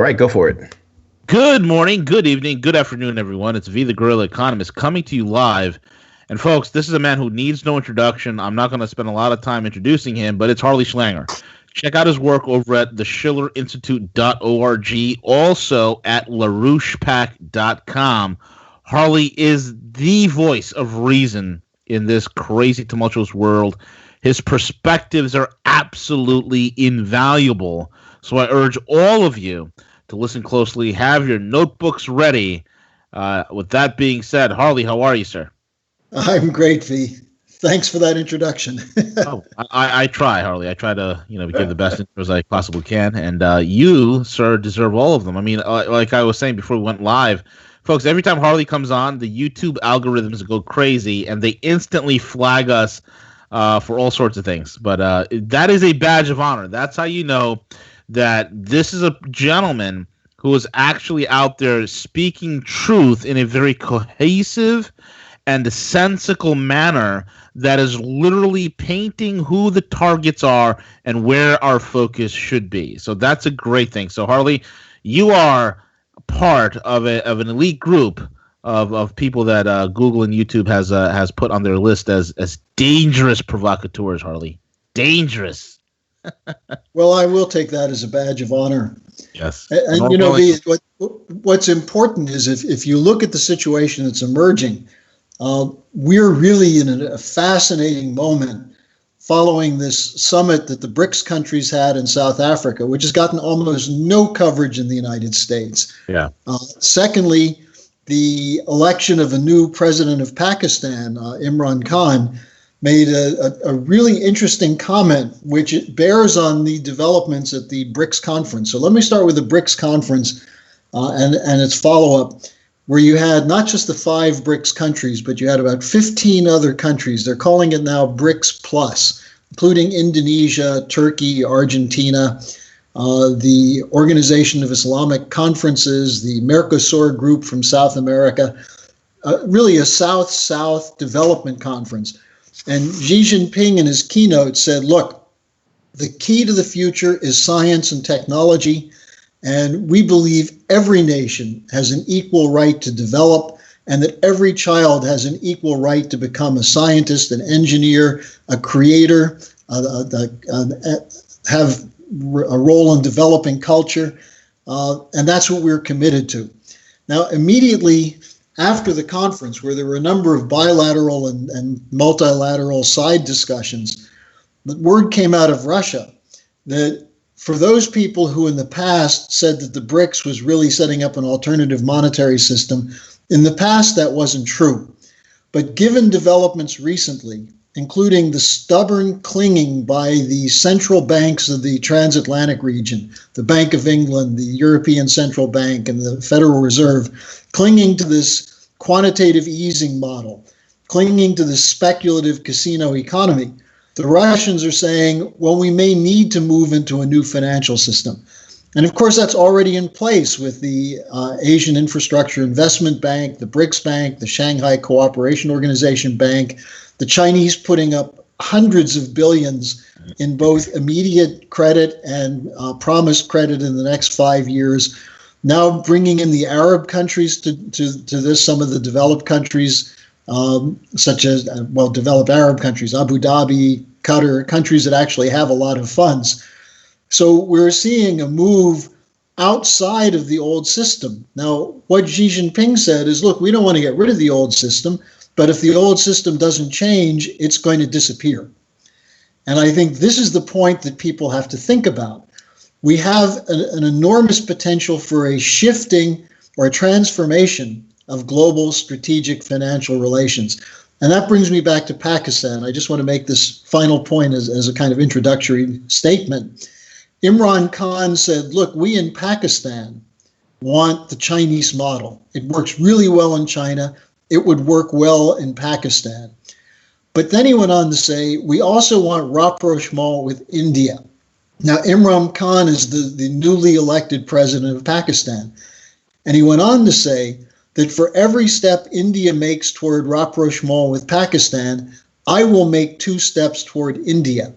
right, go for it. Good morning, good evening, good afternoon, everyone. It's V, the Guerrilla Economist, coming to you live. And folks, this is a man who needs no introduction. I'm not going to spend a lot of time introducing him, but it's Harley Schlanger. Check out his work over at theschillerinstitute.org, also at larouchepack.com. Harley is the voice of reason in this crazy, tumultuous world. His perspectives are absolutely invaluable. So I urge all of you to listen closely. Have your notebooks ready. With that being said, Harley, how are you, sir? I'm great, V. Thanks for that introduction. I try, Harley. I try to, give the best intros I possibly can, and you, sir, deserve all of them. I mean, like I was saying before we went live, folks. Every time Harley comes on, the YouTube algorithms go crazy, and they instantly flag us for all sorts of things. But that is a badge of honor. That's how you know that this is a gentleman who is actually out there speaking truth in a very cohesive and sensical manner that is literally painting who the targets are and where our focus should be. So that's a great thing. So Harley, you are part of an elite group of people that Google and YouTube has put on their list as dangerous provocateurs. Harley, dangerous. Well, I will take that as a badge of honor. Yes. And what's important is if you look at the situation that's emerging, we're really in a fascinating moment following this summit that the BRICS countries had in South Africa, which has gotten almost no coverage in the United States. Yeah. Secondly, the election of a new president of Pakistan, Imran Khan, made a really interesting comment, which it bears on the developments at the BRICS conference. So let me start with the BRICS conference and its follow-up, where you had not just the 5 BRICS countries, but you had about 15 other countries. They're calling it now BRICS Plus, including Indonesia, Turkey, Argentina, the Organization of Islamic Conferences, the Mercosur group from South America, really a South-South development conference. And Xi Jinping in his keynote said, look, the key to the future is science and technology, and we believe every nation has an equal right to develop, and that every child has an equal right to become a scientist, an engineer, a creator, have a role in developing culture, and that's what we're committed to. Now, immediately after the conference, where there were a number of bilateral and multilateral side discussions, the word came out of Russia that for those people who in the past said that the BRICS was really setting up an alternative monetary system, in the past that wasn't true. But given developments recently, including the stubborn clinging by the central banks of the transatlantic region, the Bank of England, the European Central Bank, and the Federal Reserve, clinging to this quantitative easing model, clinging to this speculative casino economy, the Russians are saying, well, we may need to move into a new financial system. And of course, that's already in place with the Asian Infrastructure Investment Bank, the BRICS Bank, the Shanghai Cooperation Organization Bank, the Chinese putting up hundreds of billions in both immediate credit and promised credit in the next 5 years. Now bringing in the Arab countries to this, some of the developed countries, such as, developed Arab countries, Abu Dhabi, Qatar, countries that actually have a lot of funds. So we're seeing a move outside of the old system. Now, what Xi Jinping said is, look, we don't want to get rid of the old system, but if the old system doesn't change, it's going to disappear. And I think this is the point that people have to think about. We have an enormous potential for a shifting or a transformation of global strategic financial relations. And that brings me back to Pakistan. I just want to make this final point as a kind of introductory statement. Imran Khan said, look, we in Pakistan want the Chinese model. It works really well in China. It would work well in Pakistan. But then he went on to say, we also want rapprochement with India. Now, Imran Khan is the newly elected president of Pakistan. And he went on to say that for every step India makes toward rapprochement with Pakistan, I will make 2 steps toward India.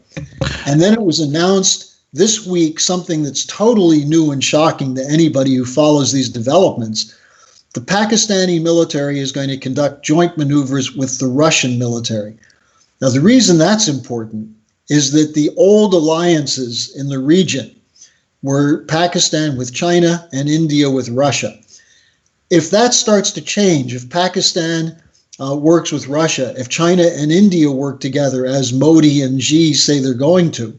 And then it was announced this week, something that's totally new and shocking to anybody who follows these developments. The Pakistani military is going to conduct joint maneuvers with the Russian military. Now, the reason that's important is that the old alliances in the region were Pakistan with China and India with Russia. If that starts to change, if Pakistan works with Russia, if China and India work together, as Modi and Xi say they're going to,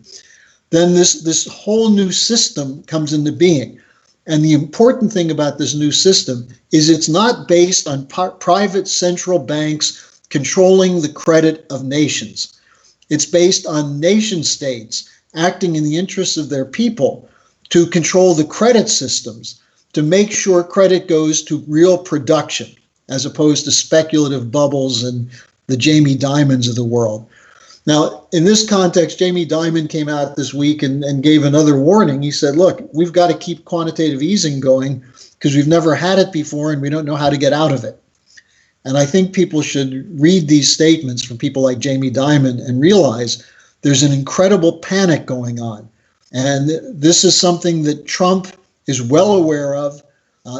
then this whole new system comes into being. And the important thing about this new system is it's not based on private central banks controlling the credit of nations. It's based on nation states acting in the interests of their people to control the credit systems, to make sure credit goes to real production, as opposed to speculative bubbles and the Jamie Dimons of the world. Now, in this context, Jamie Dimon came out this week and gave another warning. He said, look, we've got to keep quantitative easing going because we've never had it before and we don't know how to get out of it. And I think people should read these statements from people like Jamie Dimon and realize there's an incredible panic going on. And this is something that Trump is well aware of.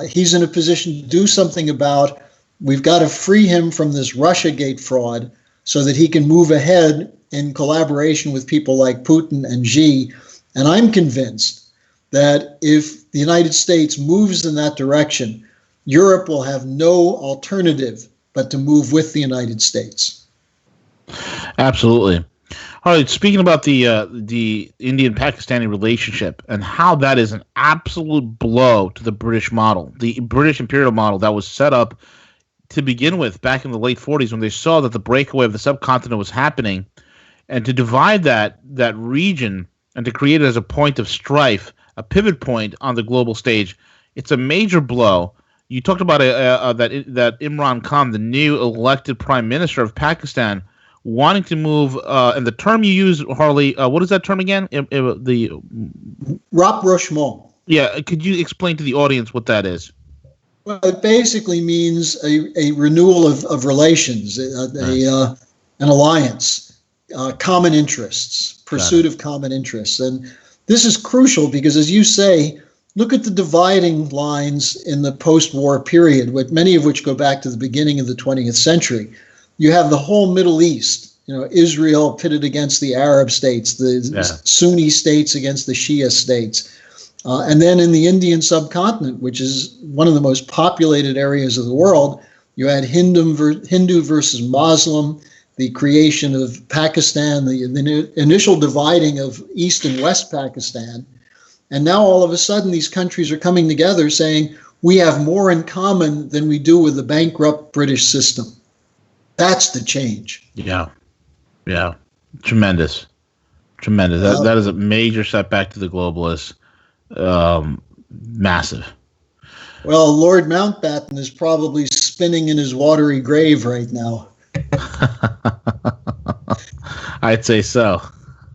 He's in a position to do something about. We've got to free him from this Russiagate fraud so that he can move ahead in collaboration with people like Putin and Xi. And I'm convinced that if the United States moves in that direction, Europe will have no alternative but to move with the United States. Absolutely. All right, speaking about the Indian-Pakistani relationship and how that is an absolute blow to the British model, the British imperial model that was set up to begin with back in the late 40s when they saw that the breakaway of the subcontinent was happening, and to divide that region and to create it as a point of strife, a pivot point on the global stage, it's a major blow. You talked about that Imran Khan, the new elected prime minister of Pakistan, wanting to move, and the term you used, Harley, what is that term again? The rapprochement. Yeah, could you explain to the audience what that is? Well, it basically means a renewal of relations, an alliance, common interests, pursuit of common interests. And this is crucial because, as you say, look at the dividing lines in the post-war period, many of which go back to the beginning of the 20th century. You have the whole Middle East, Israel pitted against the Arab states, the Sunni states against the Shia states. And then in the Indian subcontinent, which is one of the most populated areas of the world, you had Hindu versus Muslim, the creation of Pakistan, the initial dividing of East and West Pakistan. And now all of a sudden these countries are coming together saying, we have more in common than we do with the bankrupt British system. That's the change. Yeah. Tremendous. That is a major setback to the globalists. Massive. Well, Lord Mountbatten is probably spinning in his watery grave right now. I'd say so.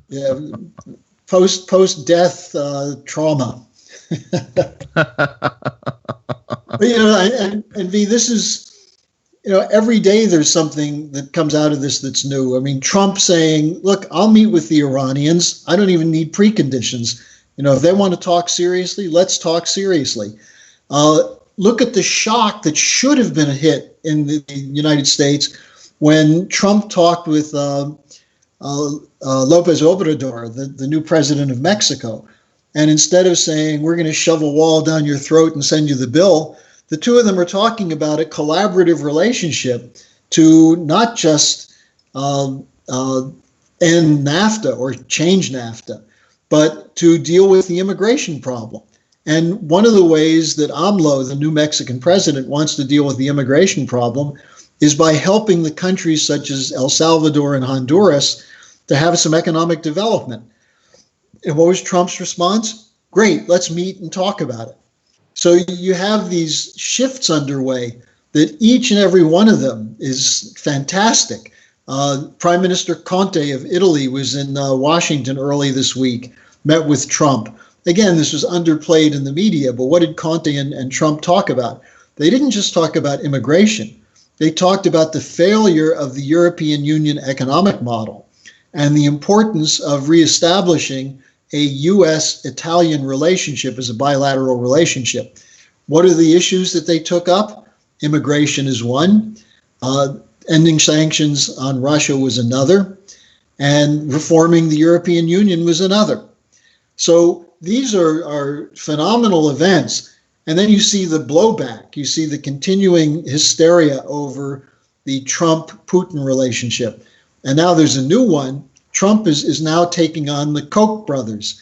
Yeah, post-death trauma. But, and V, this is, every day there's something that comes out of this that's new. I mean, Trump saying, look, I'll meet with the Iranians. I don't even need preconditions. If they want to talk seriously, let's talk seriously. Look at the shock that should have been a hit in the United States when Trump talked with Lopez Obrador, the new president of Mexico. And instead of saying, we're going to shove a wall down your throat and send you the bill, the two of them are talking about a collaborative relationship to not just end NAFTA or change NAFTA, but to deal with the immigration problem. And one of the ways that AMLO, the new Mexican president, wants to deal with the immigration problem is by helping the countries such as El Salvador and Honduras to have some economic development. And what was Trump's response? Great, let's meet and talk about it. So you have these shifts underway that each and every one of them is fantastic. Prime Minister Conte of Italy was in Washington early this week, met with Trump. Again, this was underplayed in the media, but what did Conte and Trump talk about? They didn't just talk about immigration. They talked about the failure of the European Union economic model and the importance of reestablishing a U.S.-Italian relationship as a bilateral relationship. What are the issues that they took up? Immigration is one. Ending sanctions on Russia was another. And reforming the European Union was another. So these are phenomenal events. And then you see the blowback. You see the continuing hysteria over the Trump-Putin relationship. And now there's a new one. Trump is now taking on the Koch brothers.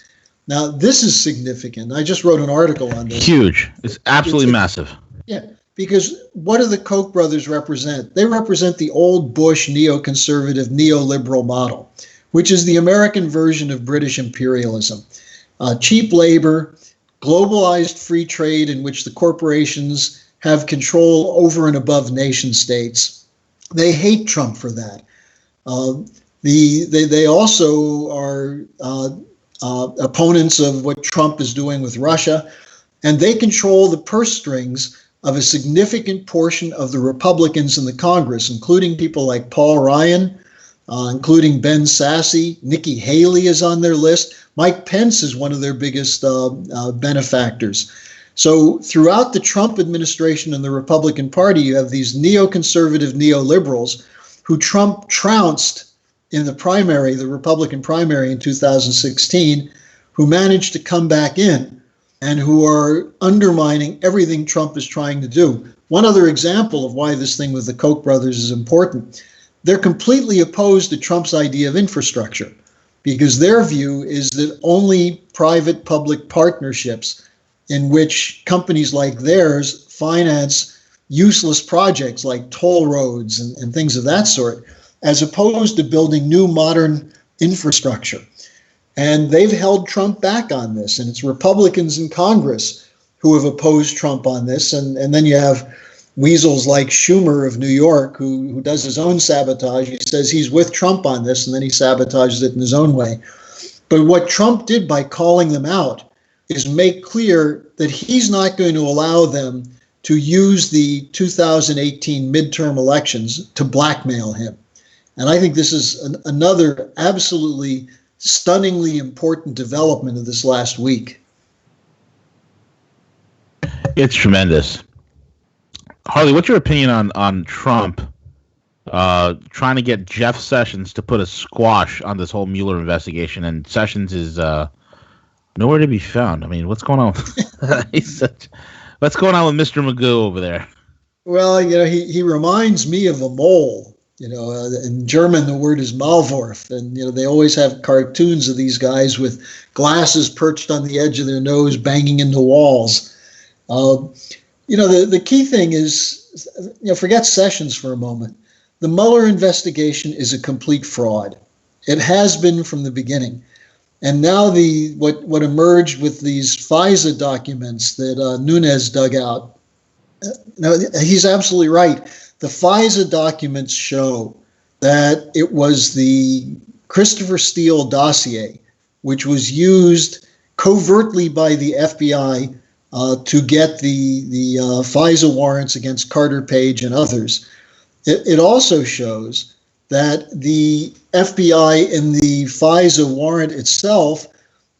Now, this is significant. I just wrote an article on this. Huge. It's absolutely massive. Yeah, because what do the Koch brothers represent? They represent the old Bush neoconservative, neoliberal model, which is the American version of British imperialism. Cheap labor, globalized free trade in which the corporations have control over and above nation states. They hate Trump for that. They also are opponents of what Trump is doing with Russia, and they control the purse strings of a significant portion of the Republicans in the Congress, including people like Paul Ryan, including Ben Sasse. Nikki Haley is on their list. Mike Pence is one of their biggest benefactors. So throughout the Trump administration and the Republican Party, you have these neoconservative neoliberals who Trump trounced in the primary, the Republican primary in 2016, who managed to come back in and who are undermining everything Trump is trying to do. One other example of why this thing with the Koch brothers is important. They're completely opposed to Trump's idea of infrastructure because their view is that only private-public partnerships in which companies like theirs finance useless projects like toll roads and things of that sort, as opposed to building new modern infrastructure. And they've held Trump back on this, and it's Republicans in Congress who have opposed Trump on this. And then you have weasels like Schumer of New York, who does his own sabotage. He says he's with Trump on this, and then he sabotages it in his own way. But what Trump did by calling them out is make clear that he's not going to allow them to use the 2018 midterm elections to blackmail him. And I think this is another absolutely stunningly important development of this last week. It's tremendous. Harley, what's your opinion on Trump trying to get Jeff Sessions to put a squash on this whole Mueller investigation? And Sessions is nowhere to be found. I mean, what's going on? What's going on with Mr. Magoo over there? Well, he reminds me of a mole. In German, the word is Maulwurf. And, they always have cartoons of these guys with glasses perched on the edge of their nose, banging into walls. The key thing is, forget Sessions for a moment. The Mueller investigation is a complete fraud. It has been from the beginning. And now what emerged with these FISA documents that Nunes dug out, he's absolutely right. The FISA documents show that it was the Christopher Steele dossier, which was used covertly by the FBI to get the FISA warrants against Carter Page and others. It also shows that the FBI in the FISA warrant itself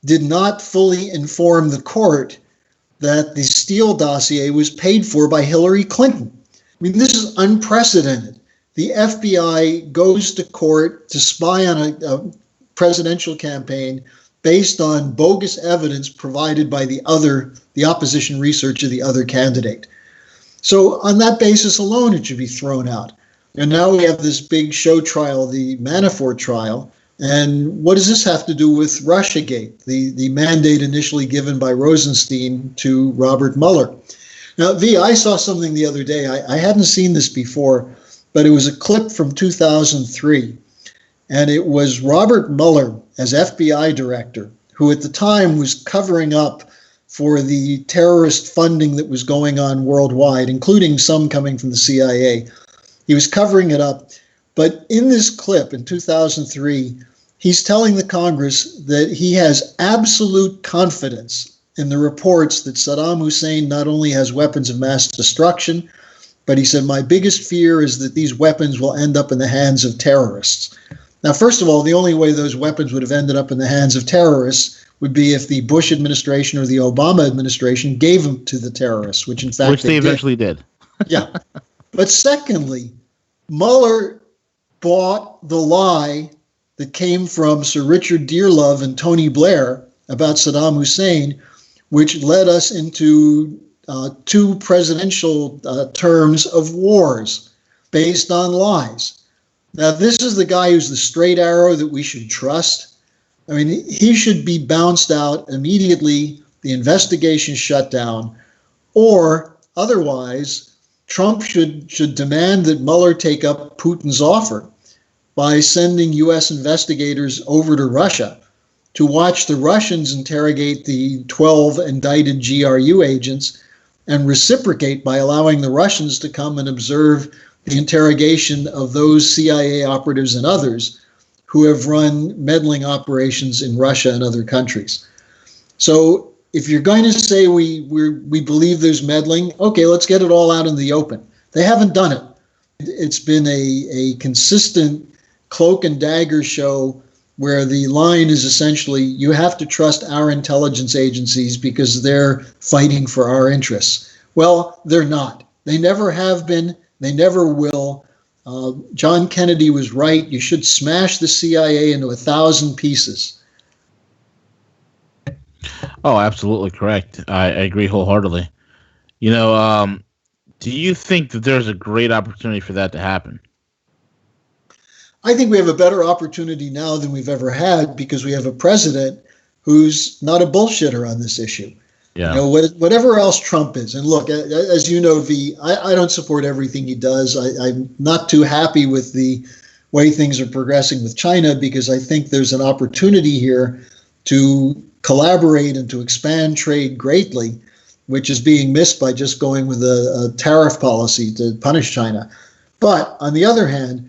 did not fully inform the court that the Steele dossier was paid for by Hillary Clinton. I mean, this is unprecedented. The FBI goes to court to spy on a presidential campaign based on bogus evidence provided by the opposition research of the other candidate. So on that basis alone, it should be thrown out. And now we have this big show trial, the Manafort trial. And what does this have to do with Russiagate, the mandate initially given by Rosenstein to Robert Mueller? Now, V, I saw something the other day. I hadn't seen this before, but it was a clip from 2003. And it was Robert Mueller as FBI director, who at the time was covering up for the terrorist funding that was going on worldwide, including some coming from the CIA. He was covering it up. But in this clip in 2003, he's telling the Congress that he has absolute confidence in the reports that Saddam Hussein not only has weapons of mass destruction, but he said, my biggest fear is that these weapons will end up in the hands of terrorists. Now, first of all, the only way those weapons would have ended up in the hands of terrorists would be if the Bush administration or the Obama administration gave them to the terrorists, which in fact they eventually did. Yeah. But secondly, Mueller bought the lie that came from Sir Richard Dearlove and Tony Blair about Saddam Hussein, which led us into two presidential terms of wars based on lies. Now, this is the guy who's the straight arrow that we should trust. I mean, he should be bounced out immediately, the investigation shut down, or otherwise, Trump should demand that Mueller take up Putin's offer by sending U.S. investigators over to Russia to watch the Russians interrogate the 12 indicted GRU agents and reciprocate by allowing the Russians to come and observe the interrogation of those CIA operatives and others who have run meddling operations in Russia and other countries. So if you're going to say we believe there's meddling, okay, let's get it all out in the open. They haven't done it. It's been a consistent cloak and dagger show where the line is essentially, you have to trust our intelligence agencies because they're fighting for our interests. Well, they're not. They never have been. They never will. John Kennedy was right. You should smash the CIA into 1,000 pieces. Oh, absolutely correct. I agree wholeheartedly. Do you think that there's a great opportunity for that to happen? I think we have a better opportunity now than we've ever had because we have a president who's not a bullshitter on this issue. Yeah. Whatever else Trump is. And look, as you know, I don't support everything he does. I'm not too happy with the way things are progressing with China because I think there's an opportunity here to collaborate and to expand trade greatly, which is being missed by just going with a tariff policy to punish China. But on the other hand,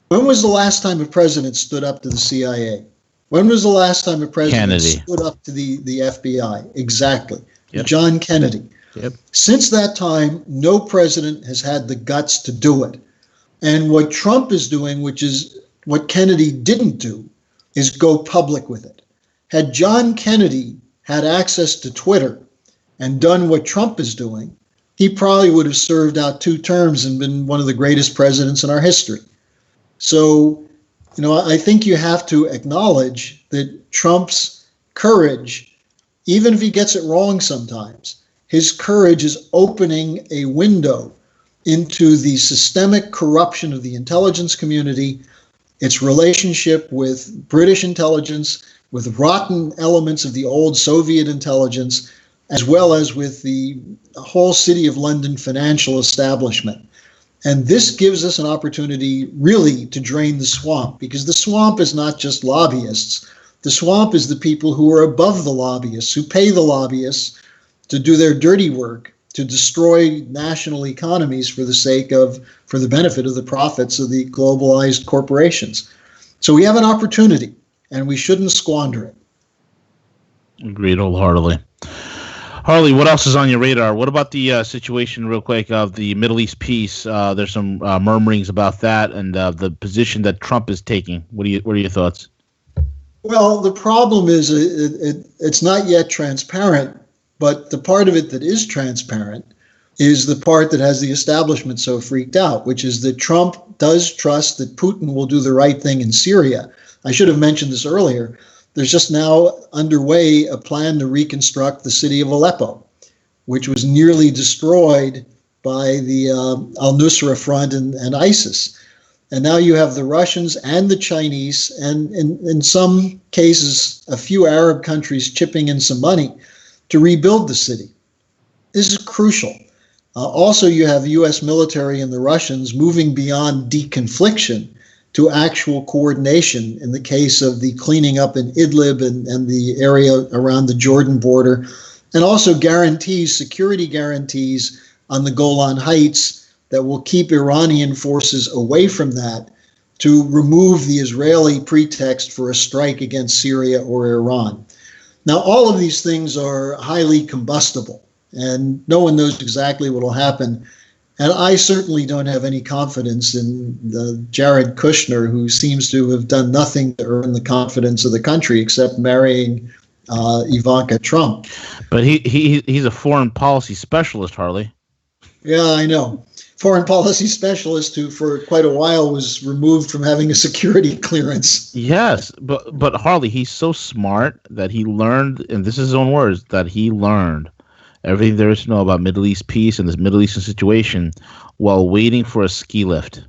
when was the last time a president stood up to the CIA? When was the last time a president stood up to the FBI? Exactly. Yep. John Kennedy. Yep. Since that time, no president has had the guts to do it. And what Trump is doing, which is what Kennedy didn't do, is go public with it. Had John Kennedy had access to Twitter and done what Trump is doing, he probably would have served out 2 terms and been one of the greatest presidents in our history. So, I think you have to acknowledge that Trump's courage, even if he gets it wrong sometimes, his courage is opening a window into the systemic corruption of the intelligence community, its relationship with British intelligence, with rotten elements of the old Soviet intelligence, as well as with the whole City of London financial establishment. And this gives us an opportunity really to drain the swamp, because the swamp is not just lobbyists. The swamp is the people who are above the lobbyists, who pay the lobbyists to do their dirty work, to destroy national economies for the benefit of the profits of the globalized corporations. So we have an opportunity, and we shouldn't squander it. Agreed wholeheartedly. Harley, what else is on your radar? What about the situation, real quick, of the Middle East peace? There's some murmurings about that and the position that Trump is taking. What are your thoughts? Well, the problem is it's not yet transparent, but the part of it that is transparent is the part that has the establishment so freaked out, which is that Trump does trust that Putin will do the right thing in Syria. I should have mentioned this earlier. There's just now underway a plan to reconstruct the city of Aleppo, which was nearly destroyed by the al-Nusra Front and ISIS. And now you have the Russians and the Chinese, and in some cases, a few Arab countries chipping in some money to rebuild the city. This is crucial. Also, you have U.S. military and the Russians moving beyond deconfliction to actual coordination in the case of the cleaning up in Idlib and the area around the Jordan border, and also security guarantees on the Golan Heights that will keep Iranian forces away from that to remove the Israeli pretext for a strike against Syria or Iran. Now, all of these things are highly combustible, and no one knows exactly what will happen. And I certainly don't have any confidence in Jared Kushner, who seems to have done nothing to earn the confidence of the country except marrying Ivanka Trump. But he's a foreign policy specialist, Harley. Yeah, I know. Foreign policy specialist who for quite a while was removed from having a security clearance. Yes, but Harley, he's so smart that he learned, and this is his own words, that he learned everything there is to know about Middle East peace and this Middle Eastern situation while waiting for a ski lift.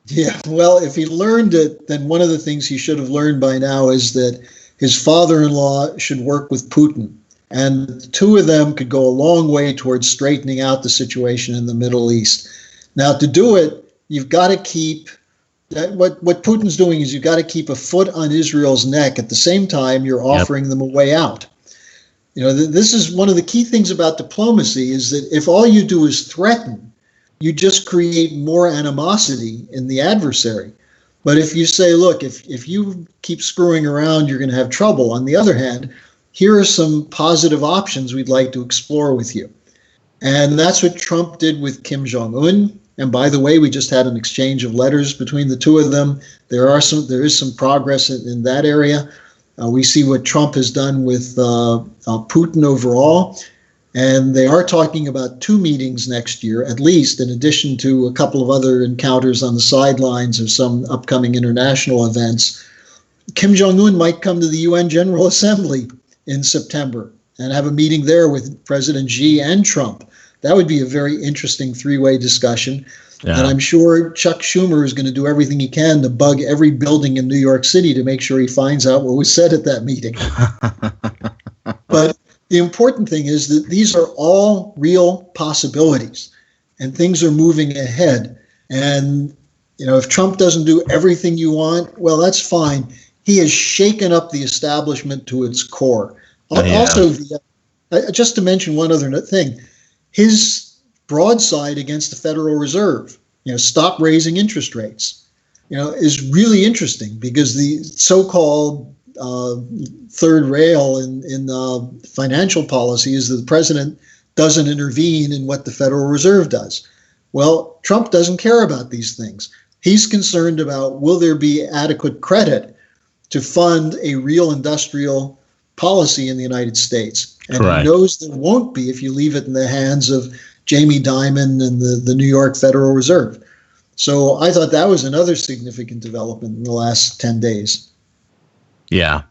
Yeah, well, if he learned it, then one of the things he should have learned by now is that his father-in-law should work with Putin. And the two of them could go a long way towards straightening out the situation in the Middle East. Now, to do it, you've got to keep what Putin's doing is you've got to keep a foot on Israel's neck. At the same time, you're offering them a way out. You know, this is one of the key things about diplomacy is that if all you do is threaten, you just create more animosity in the adversary. But if you say, look, if you keep screwing around, you're going to have trouble. On the other hand, here are some positive options we'd like to explore with you. And that's what Trump did with Kim Jong-un. And by the way, we just had an exchange of letters between the two of them. There is some progress in that area. We see what Trump has done with Putin overall. And they are talking about 2 meetings next year, at least, in addition to a couple of other encounters on the sidelines of some upcoming international events. Kim Jong-un might come to the UN General Assembly in September and have a meeting there with President Xi and Trump. That would be a very interesting 3-way discussion. Yeah. And I'm sure Chuck Schumer is going to do everything he can to bug every building in New York City to make sure he finds out what was said at that meeting. But the important thing is that these are all real possibilities and things are moving ahead. And, you know, if Trump doesn't do everything you want, well, that's fine. He has shaken up the establishment to its core. Yeah. Also, just to mention one other thing, his broadside against the Federal Reserve, you know, stop raising interest rates, you know, is really interesting because the so-called third rail in financial policy is that the president doesn't intervene in what the Federal Reserve does. Well, Trump doesn't care about these things. He's concerned about will there be adequate credit to fund a real industrial policy in the United States. And Correct. He knows there won't be if you leave it in the hands of Jamie Dimon and the New York Federal Reserve. So I thought that was another significant development in the last 10 days. Yeah.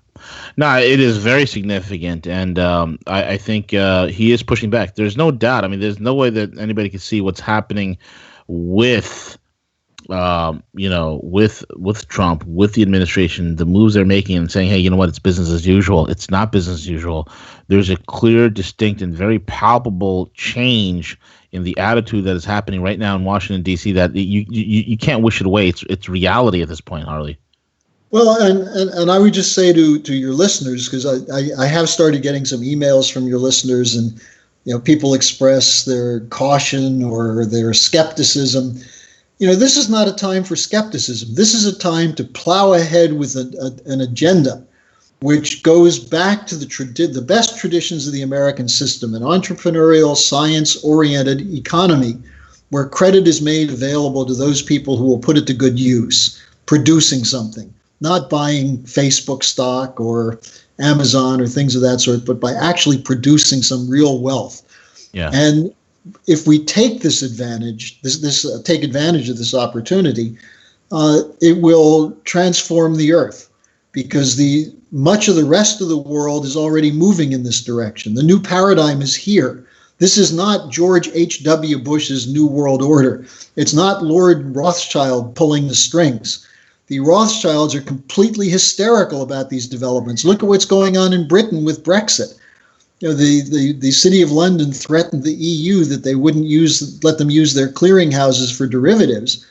No, it is very significant. And I think he is pushing back. There's no doubt. I mean, there's no way that anybody can see what's happening with with Trump, with the administration, the moves they're making and saying, hey, you know what, it's business as usual. It's not business as usual. There's a clear, distinct, and very palpable change in the attitude that is happening right now in Washington, D.C. that you can't wish it away. It's reality at this point, Harley. Well, and I would just say to your listeners, because I have started getting some emails from your listeners, and people express their caution or their skepticism. This is not a time for skepticism. This is a time to plow ahead with an agenda which goes back to the best traditions of the American system, an entrepreneurial, science-oriented economy where credit is made available to those people who will put it to good use, producing something, not buying Facebook stock or Amazon or things of that sort, but by actually producing some real wealth. Yeah. And if we take this advantage, take advantage of this opportunity, it will transform the earth, because much of the rest of the world is already moving in this direction. The new paradigm is here. This is not George H.W. Bush's New World Order. It's not Lord Rothschild pulling the strings. The Rothschilds are completely hysterical about these developments. Look at what's going on in Britain with Brexit. The City of London threatened the EU that they wouldn't let them use their clearinghouses for derivatives.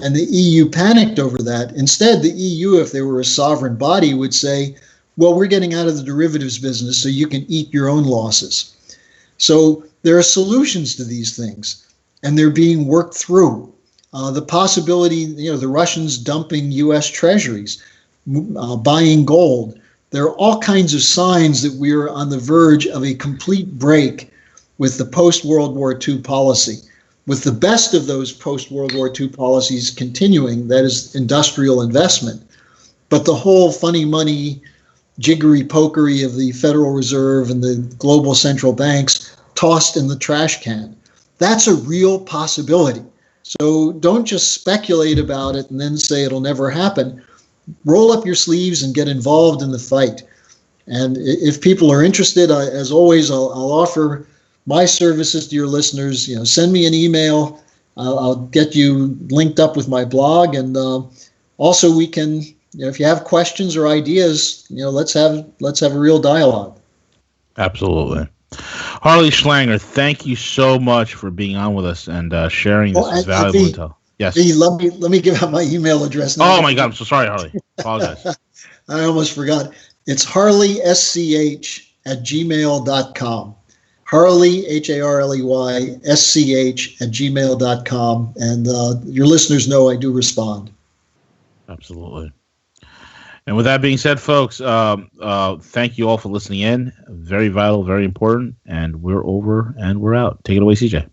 And the EU panicked over that. Instead, the EU, if they were a sovereign body, would say, well, we're getting out of the derivatives business so you can eat your own losses. So there are solutions to these things, and they're being worked through. The possibility, the Russians dumping U.S. treasuries, buying gold. There are all kinds of signs that we are on the verge of a complete break with the post-World War II policy, with the best of those post-World War II policies continuing, that is industrial investment. But the whole funny money, jiggery-pokery of the Federal Reserve and the global central banks tossed in the trash can. That's a real possibility. So don't just speculate about it and then say it'll never happen. Roll up your sleeves and get involved in the fight. And if people are interested, as always, I'll offer my services to your listeners. Send me an email. I'll get you linked up with my blog, and also we can, if you have questions or ideas, let's have a real dialogue. Absolutely. Harley Schlanger, thank you so much for being on with us and sharing this valuable intel. Yes. Let me give out my email address now. Oh my God, I'm so sorry, Harley. Apologize. I almost forgot. It's harleysch@gmail.com. Harley, HARLEY, and your listeners know I do respond. Absolutely. And with that being said, folks, thank you all for listening in. Very vital, very important. And we're over and we're out. Take it away, CJ.